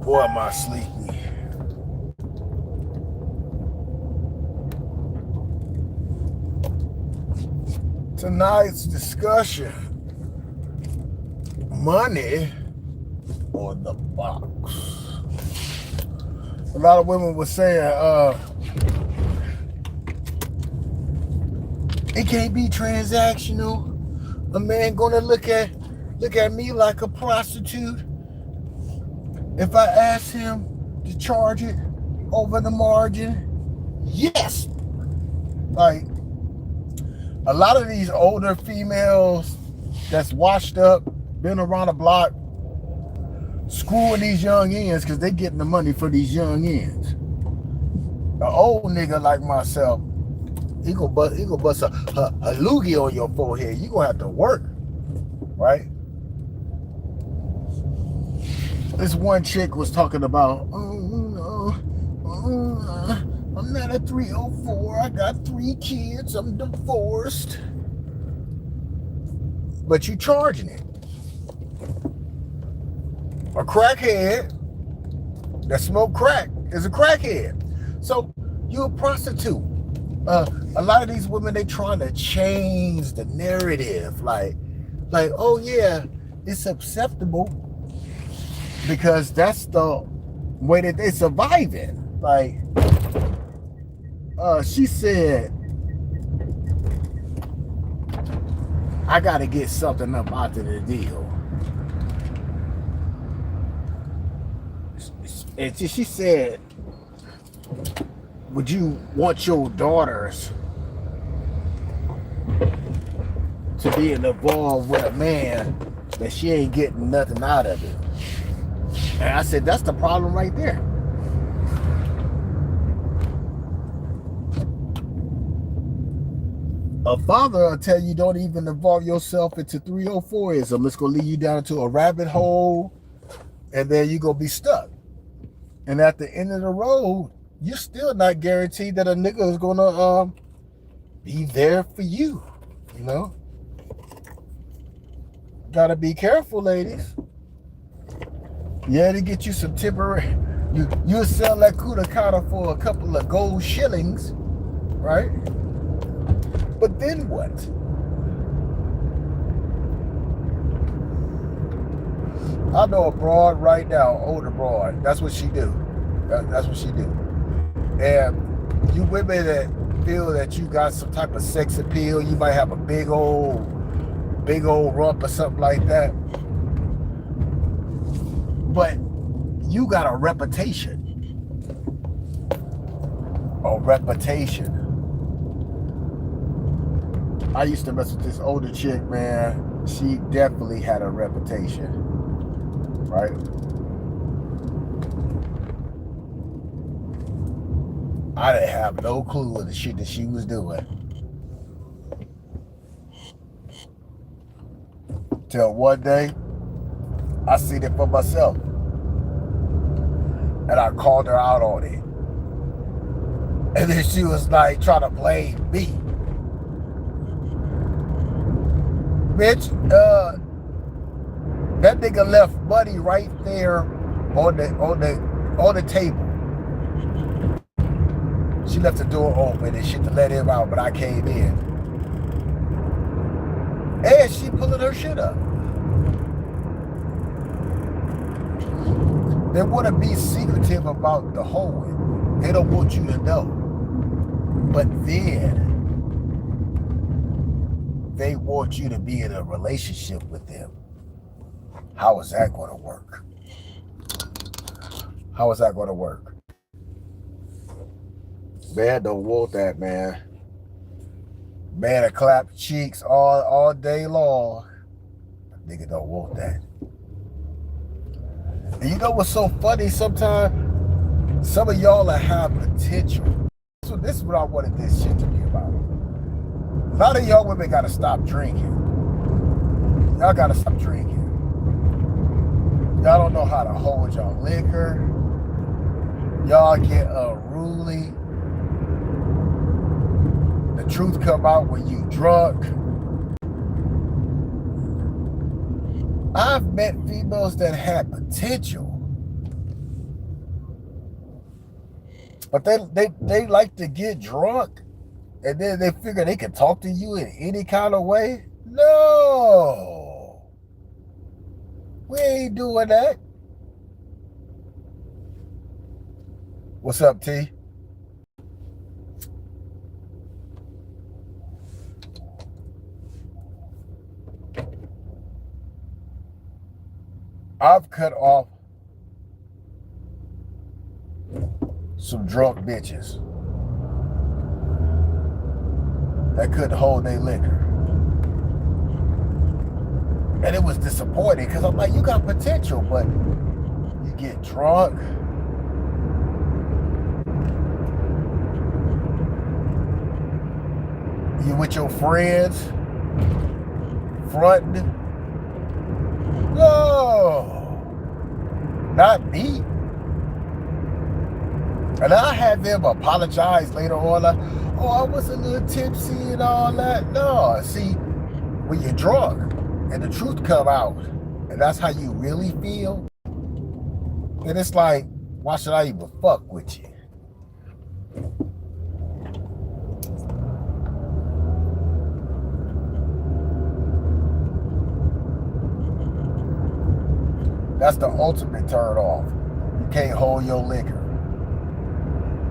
Boy, am I sleepy. Tonight's discussion, money or the box. A lot of women were saying, it can't be transactional. A man gonna look at me like a prostitute if I ask him to charge it over the margin. Yes. Like, a lot of these older females that's washed up, been around the block, screwing these young ends because they getting the money for these young ends. An old nigga like myself, he gonna bust a loogie on your forehead. You gonna have to work, right? This one chick was talking about, I'm not a 304. I got 3 kids. I'm divorced. But you charging it. A crackhead that smoke crack is a crackhead. So you a prostitute. A lot of these women, they trying to change the narrative. Like, oh yeah, it's acceptable because that's the way that they surviving. Like, she said, I gotta get something up out of the deal. And she said, would you want your daughters to be involved with a man that she ain't getting nothing out of it? And I said, that's the problem right there. A father will tell you don't even involve yourself into 304ism. It's going to lead you down into a rabbit hole, and then you're going to be stuck. And at the end of the road, you're still not guaranteed that a nigga is going to be there for you, you know? Got to be careful, ladies. Yeah, to get you some temporary, you'll sell that Kudakata for a couple of gold shillings, right? But then what? I know a broad right now, older broad. That's what she do. That's what she do. And you women that feel that you got some type of sex appeal, you might have a big old rump or something like that. But you got a reputation. A reputation. I used to mess with this older chick, man. She definitely had a reputation, right? I didn't have no clue of the shit that she was doing. Till one day, I seen it for myself. And I called her out on it. And then she was like trying to blame me. Bitch, that nigga left money right there on the table. She left the door open and shit to let him out, but I came in. And she pulling her shit up. They want to be secretive about the hoeing. They don't want you to know. But then they want you to be in a relationship with them. How is that going to work? How is that going to work? Man don't want that, man. Man to clap cheeks all day long. Nigga don't want that. And you know what's so funny? Sometimes some of y'all have potential. So this is what I wanted this shit to be about. A lot of y'all women gotta stop drinking. Y'all gotta stop drinking. Y'all don't know how to hold y'all liquor. Y'all get unruly. The truth come out when you drunk. I've met females that had potential, But they like to get drunk and then they figure they can talk to you in any kind of way. No, we ain't doing that. What's up, T? I've cut off some drunk bitches that couldn't hold their liquor. And it was disappointing because I'm like, you got potential, but you get drunk. You with your friends, fronting. No, not me. And I had them apologize later on, like, oh, I was a little tipsy and all that. No, see, when you're drunk and the truth come out, and that's how you really feel, then it's like, why should I even fuck with you? That's the ultimate turn off. You can't hold your liquor.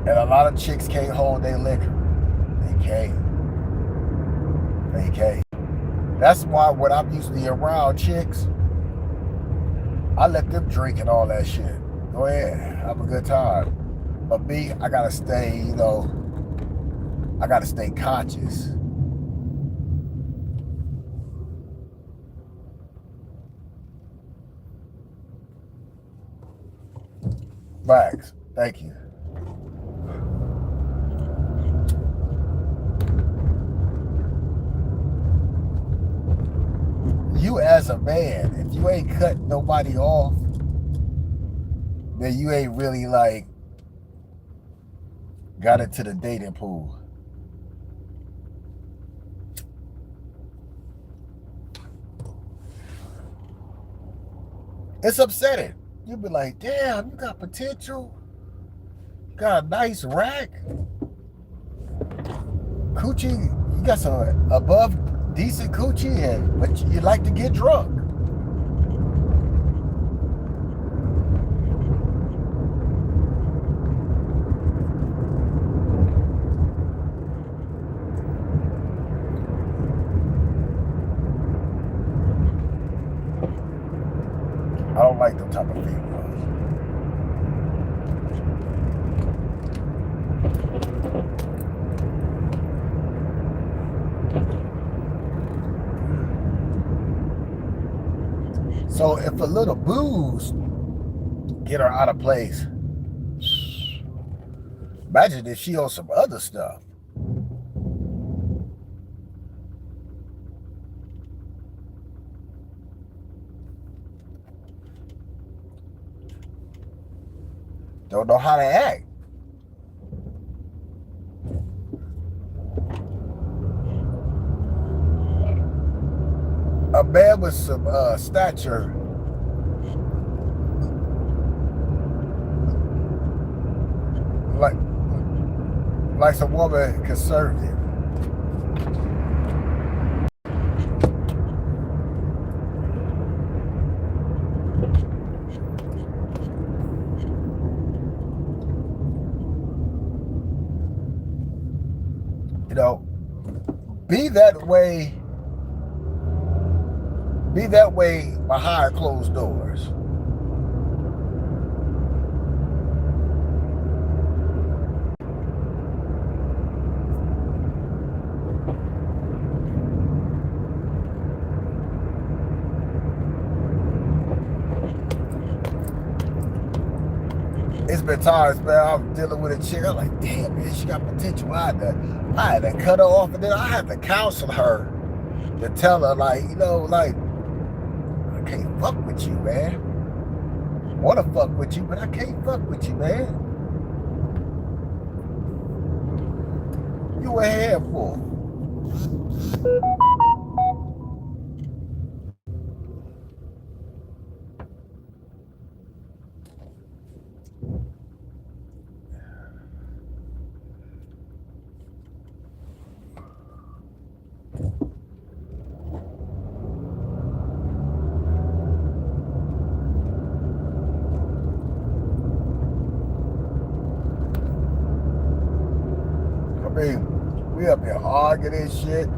And a lot of chicks can't hold their liquor. They can't. They can't. That's why when I'm usually around chicks, I let them drink and all that shit. Go ahead, have a good time. But me, I gotta stay, I gotta stay conscious. Facts. Thank you. You as a man, if you ain't cut nobody off, then you ain't really like got into the dating pool. It's upsetting. You'll be like, damn, you got potential. You got a nice rack. Coochie, you got some above decent coochie, but you like to get drunk. I don't like them type of females. So if a little booze get her out of place, imagine if she on some other stuff. Don't know how to act. A man with some stature like some woman conservative. Be that way. Be that way behind closed doors. It's been times, man, I'm dealing with a chick. I'm like, damn, man, she got potential. I had to cut her off, and then I had to counsel her to tell her, like, like, I can't fuck with you, man. I want to fuck with you, but I can't fuck with you, man. You a handful. arguing and shit.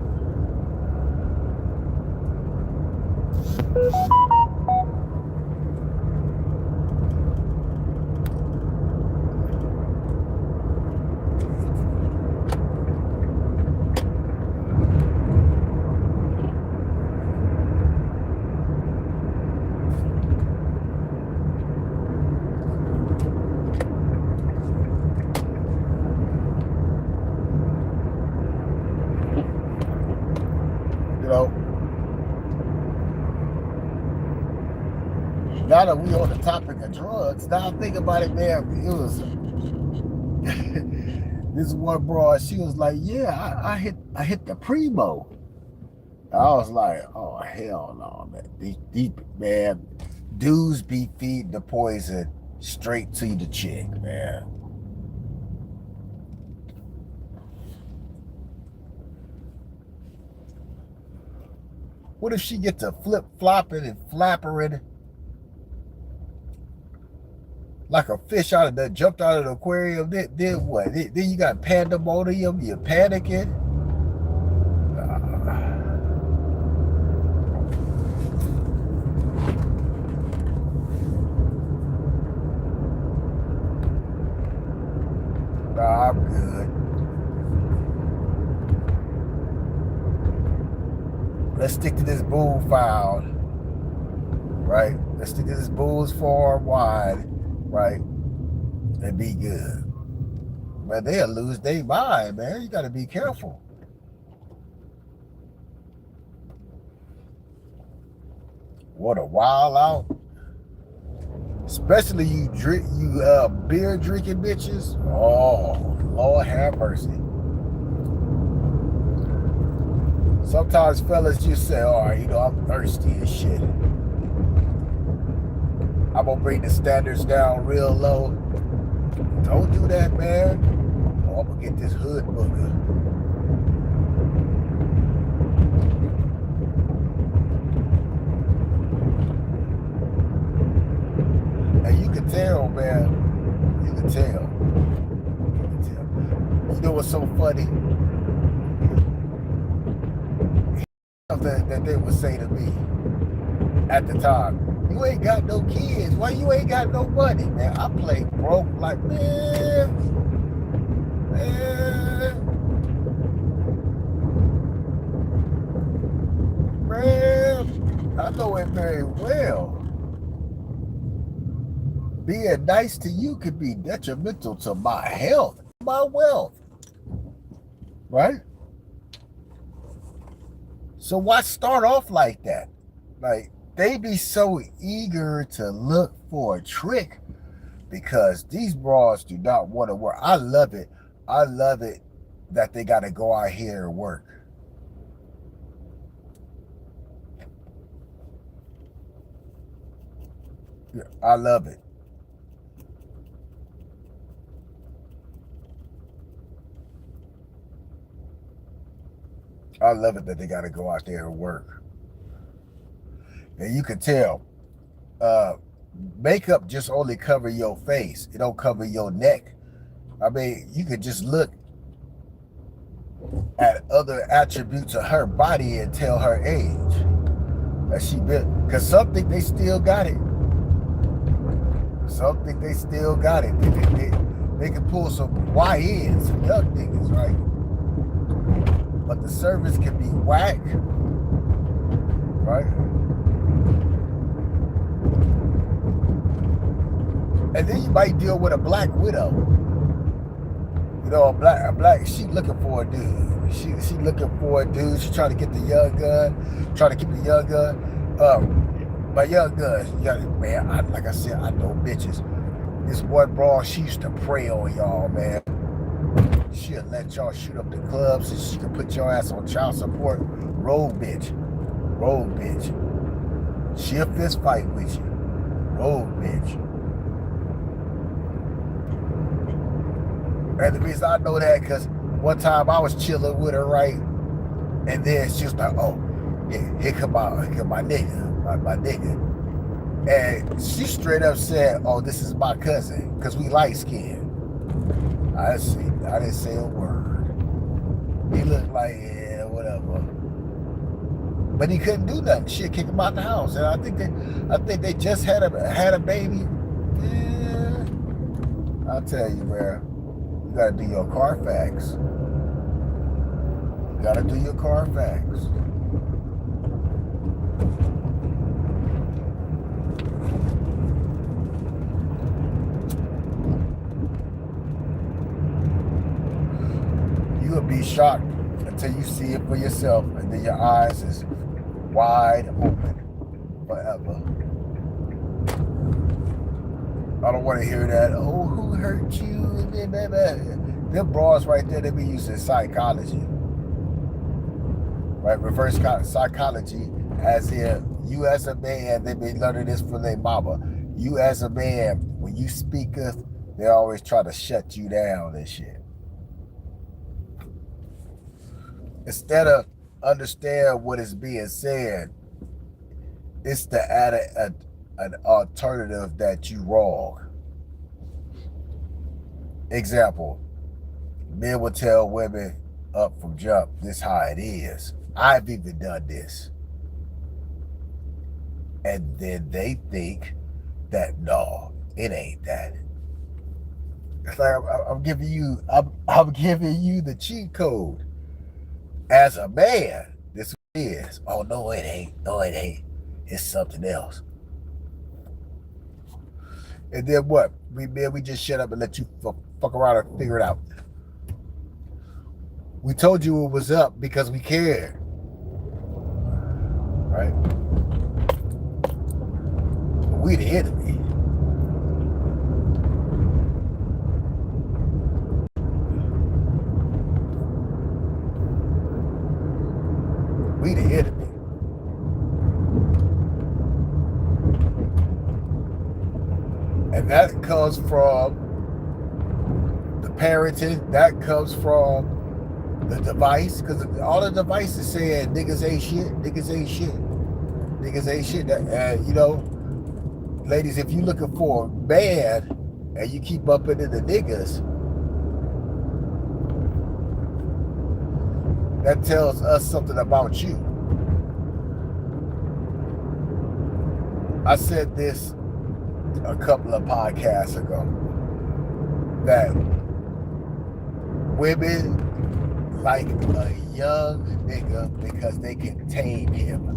You know, now that we on the topic of drugs, now think about it, man. It was this one broad. She was like, "Yeah, I hit the primo." I was like, "Oh hell no, man! These man dudes be feeding the poison straight to the chick, man." What if she get to flip flopping and flappering like a fish out of the jumped out of the aquarium? Then what? Then you got pandemonium. You're panicking. Nah, I'm good. Let's stick to this bull file, right? Let's stick to this bulls far and wide, right? And be good. Man, they'll lose their mind, man. You got to be careful. What a wild out. Especially you beer drinking bitches. Oh, Lord have mercy. Sometimes fellas just say, all right, I'm thirsty and shit. I'm gonna bring the standards down real low. Don't do that, man. Or I'm gonna get this hood booger. And you can tell, man. You can tell. You know what's so funny? That they would say to me at the time, you ain't got no kids. Why you ain't got no money, man? I play broke like, man. I know it very well. Being nice to you could be detrimental to my health, my wealth, right? So why start off like that? Like, they be so eager to look for a trick because these bras do not want to work. I love it. I love it that they got to go out here and work. Yeah, I love it. I love it that they got to go out there and work. And you can tell, makeup just only cover your face. It don't cover your neck. I mean, you could just look at other attributes of her body and tell her age. That she been, because some think they still got it. Some think they still got it. They can pull some YNs, some young niggas, right? But the service can be whack, right? And then you might deal with a black widow. You know, a black, she looking for a dude. She looking for a dude. She trying to get the young gun, trying to keep the young gun. My young gun, man, like I said, I know bitches. This one broad, she used to prey on y'all, man. She'll let y'all shoot up the clubs and she can put your ass on child support. Road bitch. She'll fist fight with you. Road bitch. And the reason I know that, because one time I was chilling with her, right? And then she was like, oh, yeah, here come my nigga, my nigga. And she straight up said, oh, this is my cousin, because we light skinned. I didn't say a word. He looked like, yeah, whatever. But he couldn't do nothing. Shit, kick him out the house. And I think they just had a baby. Yeah, I'll tell you, man. You gotta do your Carfax. You gotta do your Carfax. You'll be shocked until you see it for yourself, and then your eyes is wide open forever. I don't want to hear that. Oh, who hurt you? Them bras right there, they be using psychology, right? Reverse psychology, as in you as a man, they be learning this from their mama. You as a man, when you speaketh, they always try to shut you down and shit. Instead of understand what is being said, it's to add an alternative that you wrong. Example, men will tell women up from jump, this how it is. I've even done this. And then they think that, no, it ain't that. It's like I'm giving you the cheat code. As a man, this is. Oh, no, it ain't. No, it ain't. It's something else. And then what? We just shut up and let you fuck around and figure it out. We told you it was up because we cared. Right? But we the enemy. We the enemy. And that comes from the parenting, that comes from the device, because all the devices saying niggas ain't shit, niggas ain't shit, niggas ain't shit. And you know, ladies, if you looking for a man and you keep up into the niggas, that tells us something about you. I said this a couple of podcasts ago, that women like a young nigga because they can tame him.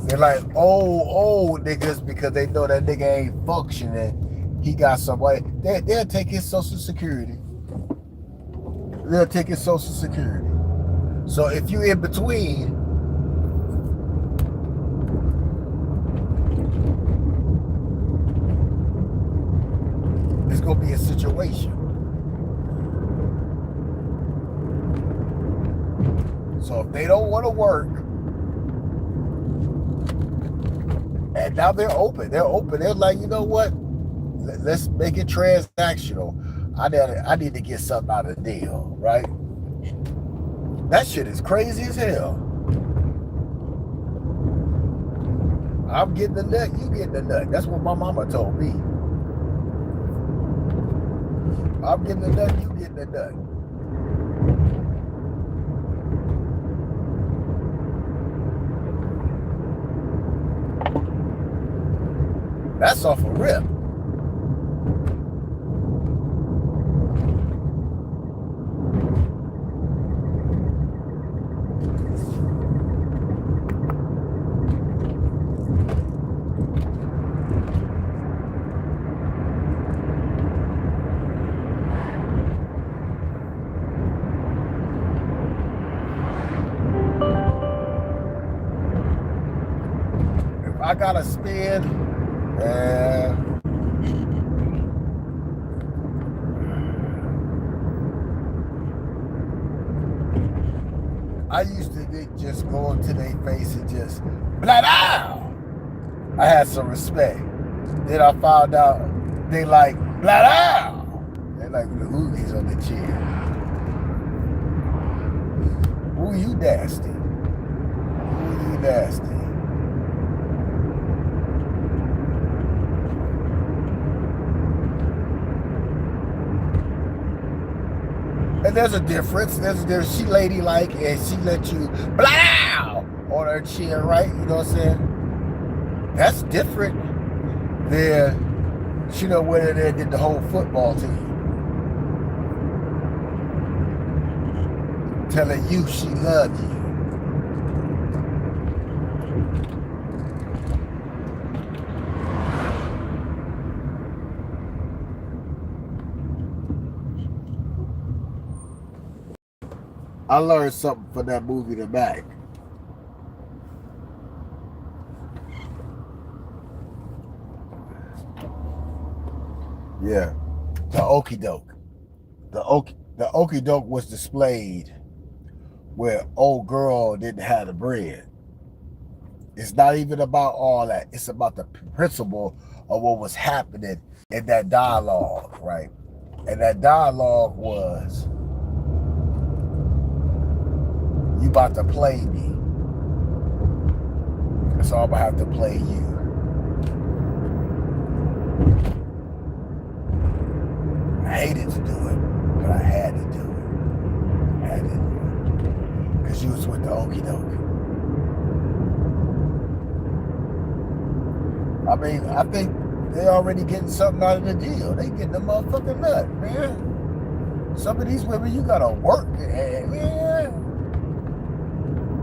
They're like old niggas because they know that nigga ain't functioning. He got somebody. They'll take his social security. They'll take his social security. So if you in between, it's gonna be a situation. So if they don't want to work, and now they're open. They're like, you know what? Let's make it transactional. I need to get something out of the deal, right? That shit is crazy as hell. I'm getting the nut, you getting the nut. That's what my mama told me. I'm getting the nut, you getting the nut. That's off a rip. If I gotta spend I used to just go up to their face and just blah blah. I had some respect. Then I found out they like blah blah. They like the hoogies on the chin. Ooh, you nasty. Ooh, you nasty. And there's a difference. There's she ladylike and she let you blow on her chin, right? You know what I'm saying? That's different than she went in there and did the whole football team. Telling you she loved you. I learned something from that movie The Mac. Yeah. The okie doke. The okie doke was displayed where old girl didn't have the bread. It's not even about all that. It's about the principle of what was happening in that dialogue, right? And that dialogue was, you about to play me. So I'm gonna have to play you. I hated to do it, but I had to do it. I had to do it. Because you was with the okie doke. I mean, I think they already getting something out of the deal. They getting the motherfucking nut, man. Some of these women, you gotta work, man.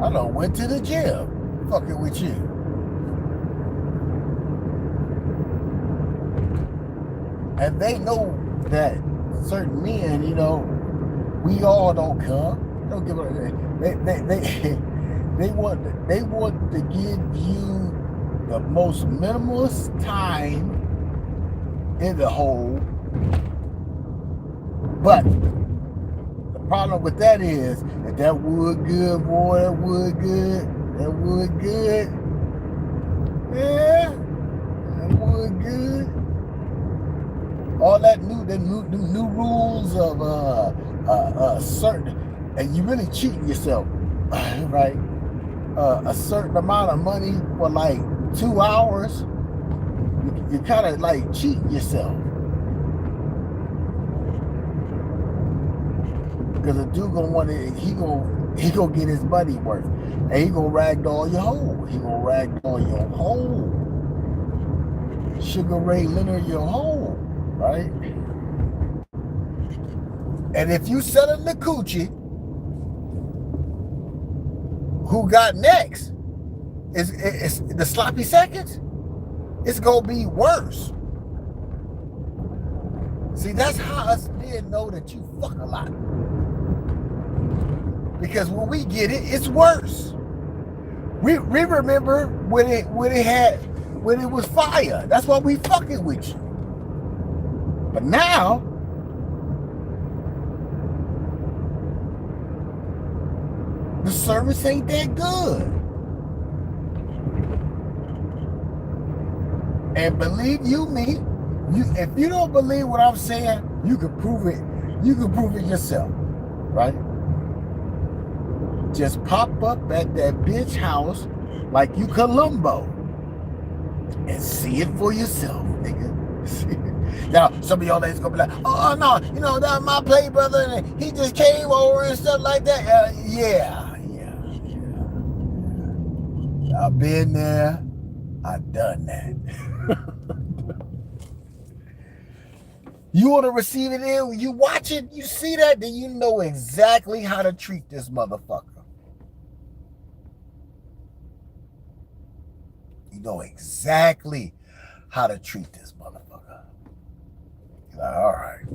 I done went to the gym fucking with you. And they know that certain men, we all don't come. They don't give a they want to give you the most minimalist time in the hole. But the problem with that is that wood good, boy, that wood good. Yeah, that wood good. All that new rules of certain, and you really cheating yourself, right? A certain amount of money for like 2 hours, you kind of like cheating yourself. Because a dude gonna want it, he gonna get his money worth, and he gonna ragdoll your hole. He gonna ragdoll your hole. Sugar Ray Leonard your hole, right? And if you selling the coochie, who got next? It's the sloppy seconds. It's gonna be worse. See, that's how us men know that you fuck a lot. Because when we get it, it's worse. We remember when it was fire. That's why we fucking with you. But now, the service ain't that good. And believe you me, if you don't believe what I'm saying, you can prove it. You can prove it yourself, right? Just pop up at that bitch house like you Columbo and see it for yourself, nigga. Now, some of y'all ladies gonna be like, oh no, that's my play brother, and he just came over and stuff like that. Yeah. I've been there. I've done that. You want to receive it in, you watch it, you see that, then you know exactly how to treat this motherfucker. You know exactly how to treat this motherfucker. You're like, all right.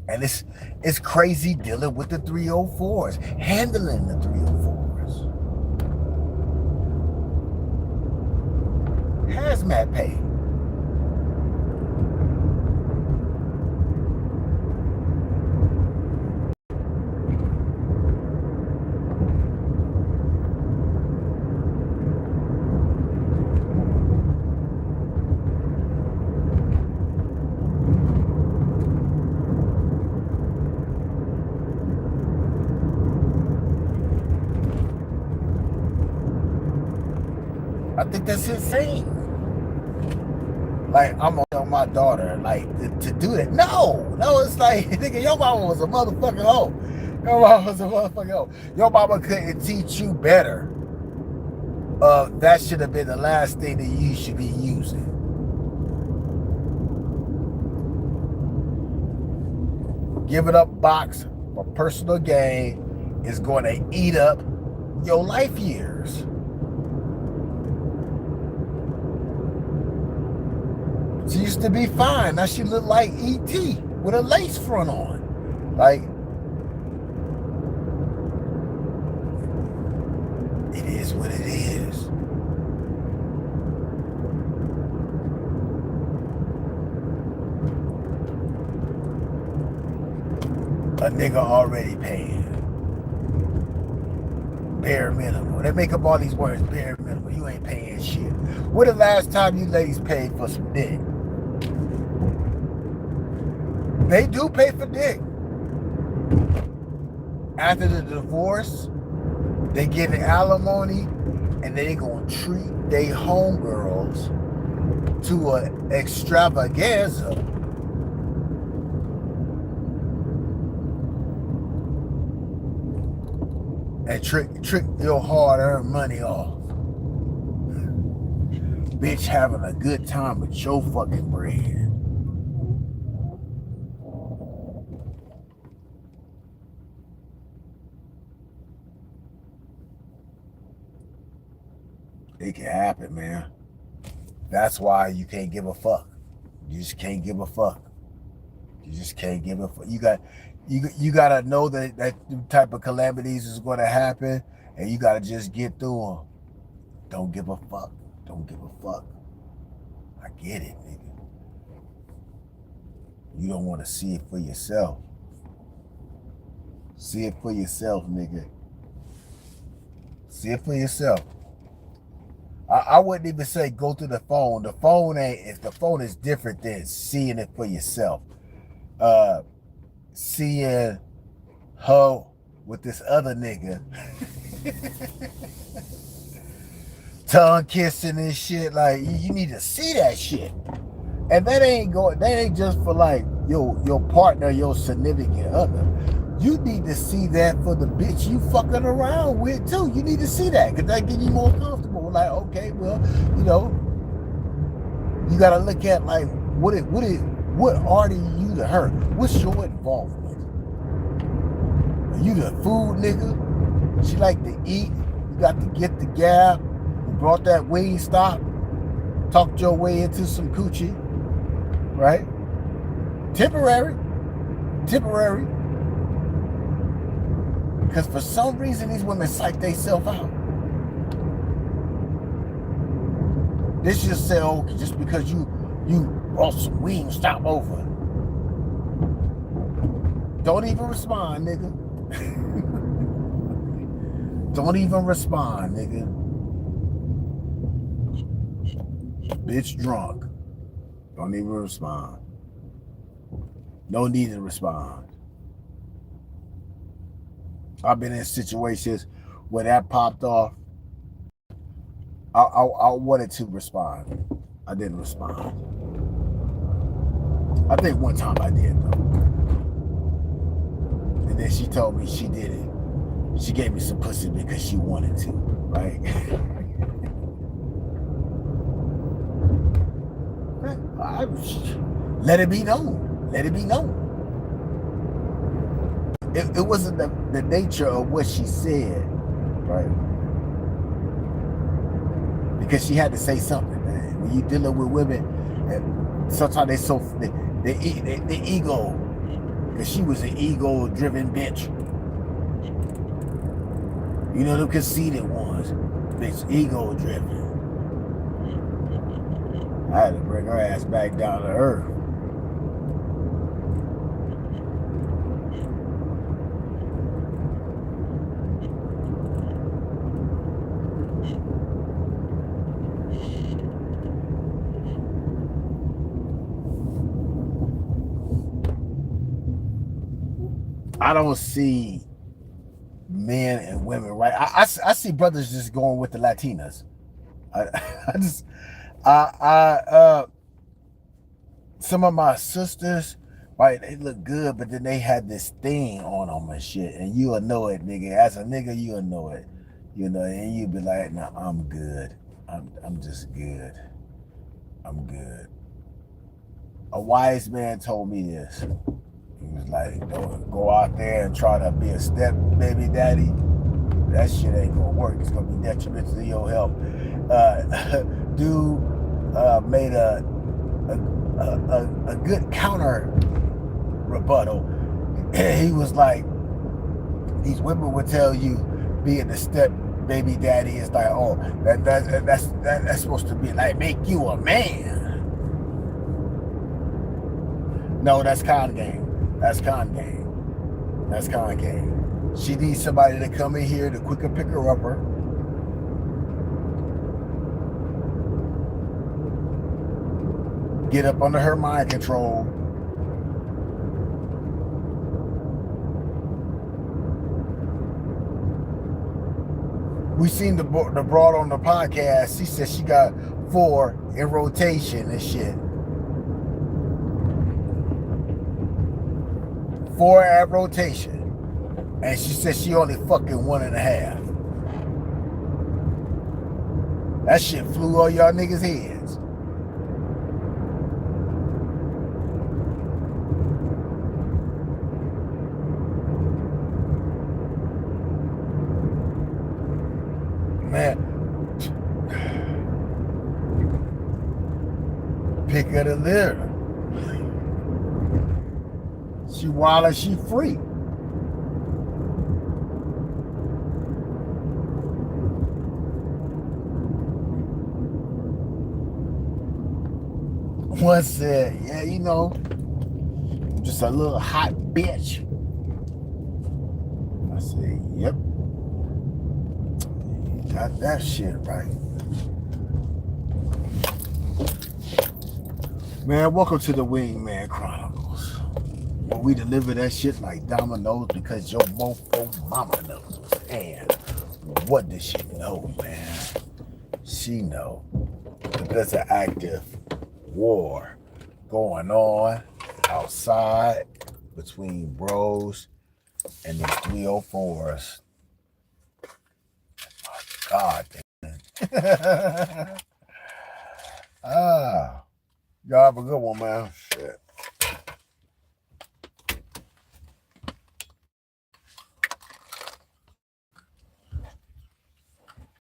And it's crazy dealing with the 304s, handling the 304s. Hazmat pay. I think that's insane. Like, I'm gonna tell my daughter, like, to do that. No, it's like, nigga, your mama was a motherfucking hoe. Your mama was a motherfucking hoe. Your mama couldn't teach you better. That should have been the last thing that you should be using. Giving up box for personal gain is going to eat up your life years. She used to be fine. Now she look like E.T. with a lace front on. Like, it is what it is. A nigga already paying. Bare minimum. They make up all these words, bare minimum. You ain't paying shit. When the last time you ladies paid for some dick? They do pay for dick. After the divorce, they get an alimony, and they gonna treat they homegirls to an extravaganza. And trick your hard-earned money off. Bitch having a good time with your fucking bread. It can happen, man. That's why you can't give a fuck. You just can't give a fuck. You just can't give a fuck. You gotta know that type of calamities is gonna happen, and you gotta just get through them. Don't give a fuck. Don't give a fuck. I get it, nigga. You don't want to see it for yourself. See it for yourself, nigga. See it for yourself. I wouldn't even say go to the phone. The phone ain't. If the phone is different than seeing it for yourself. Seeing her with this other nigga, tongue kissing and shit. Like, you need to see that shit, and that ain't just for like your partner, your significant other. You need to see that for the bitch you fucking around with too. You need to see that, because that get you more comfortable. Like, okay, well, you gotta look at like what are you to her? What's your involvement? Are you the food nigga? She like to eat. You got to get the gab. You brought that Wingstop. Talked your way into some coochie. Right? Temporary. Because for some reason, these women psych themselves out. This just say, oh, just because you brought some Wingstop over. Don't even respond, nigga. Don't even respond, nigga. Bitch drunk. Don't even respond. No need to respond. I've been in situations where that popped off. I wanted to respond. I didn't respond. I think one time I did, though. And then she told me she did it. She gave me some pussy because she wanted to, right? Let it be known. Let it be known. It wasn't the nature of what she said, right? Because she had to say something, man. When you dealing with women, and sometimes they ego, because she was an ego-driven bitch. You know, them conceited ones, bitch, ego-driven. I had to bring her ass back down to earth. I don't see men and women, right? I see brothers just going with the Latinas. some of my sisters, right, they look good, but then they had this thing on them and shit, and you'll know it, nigga. As a nigga, you'll know it, and you be like, "Nah, I'm good. I'm just good. I'm good." A wise man told me this. He was like, "Don't go out there and try to be a step baby daddy. That shit ain't gonna work. It's gonna be detrimental to your health." Dude made a good counter rebuttal. He was like, these women would tell you being the step baby daddy is like, oh, that's supposed to be like make you a man. No, that's con game. That's con game. That's con game. She needs somebody to come in here to quicker pick her upper. Get up under her mind control. We seen the broad on the podcast. She said she got 4 in rotation and shit. 4 at rotation. And she said she only fucking 1.5. That shit flew all y'all niggas' heads. Man, pick of the litter. She wild and she free. One said, yeah, just a little hot bitch. I said, yep. You got that shit right. Man, welcome to the Wingman Chronicles. Where we deliver that shit like dominoes because your mofo mama knows. And what does she know, man? She know that there's an active war going on outside between bros and these 304s. Oh, God, man. Y'all have a good one, man. Shit.